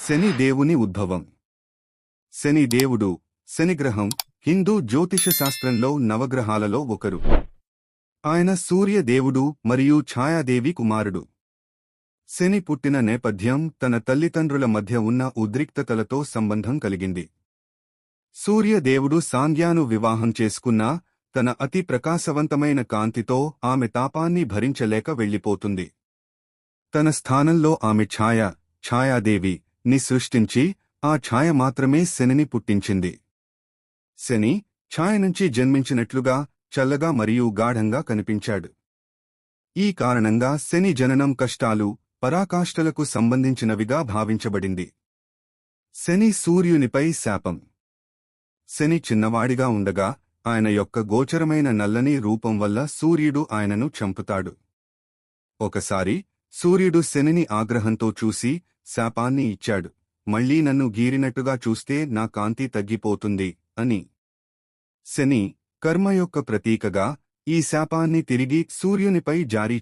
శని దేవుని ఉద్భవం. శని దేవుడు, శనిగ్రహం, హిందూ జ్యోతిష శాస్త్రంలో నవగ్రహాలలో ఒకరు. ఆయన సూర్య దేవుడు మరియు ఛాయాదేవి కుమారుడు. శని పుట్టిన నేపథ్యం తన తల్లిదండ్రుల మధ్య ఉన్న ఉద్రిక్తతలతో సంబంధం కలిగింది. సూర్యదేవుడు సాంధ్యాను వివాహం చేసుకున్నా తన అతి ప్రకాశవంతమైన కాంతితో ఆమె తాపాన్ని భరించలేక వెళ్ళిపోతుంది. తన స్థానంలో ఆమె ఛాయాదేవి ని సృష్టించి ఆ ఛాయ మాత్రమే శనిని పుట్టించింది. శని ఛాయ నుంచి జన్మించినట్లుగా చల్లగా మరియు గాఢంగా కనిపించాడు. ఈ కారణంగా శని జననం కష్టాలు, పరాకాష్ఠలకు సంబంధించినవిగా భావించబడింది. శని సూర్యునిపై శాపం. శని చిన్నవాడిగా ఉండగా ఆయన యొక్క గోచరమైన నల్లని రూపం వల్ల సూర్యుడు ఆయనను చంపుతాడు. ఒకసారి సూర్యుడు శనిని ఆగ్రహంతో చూసి శాపాన్ని ఇచ్చాడు, మళ్లీ నన్ను గీరినట్టుగా చూస్తే నా కాంతి తగ్గిపోతుంది అని. శని కర్మ యొక్క ప్రతీకగా ఈ శాపాన్ని తిరిగి సూర్యునిపై జారీ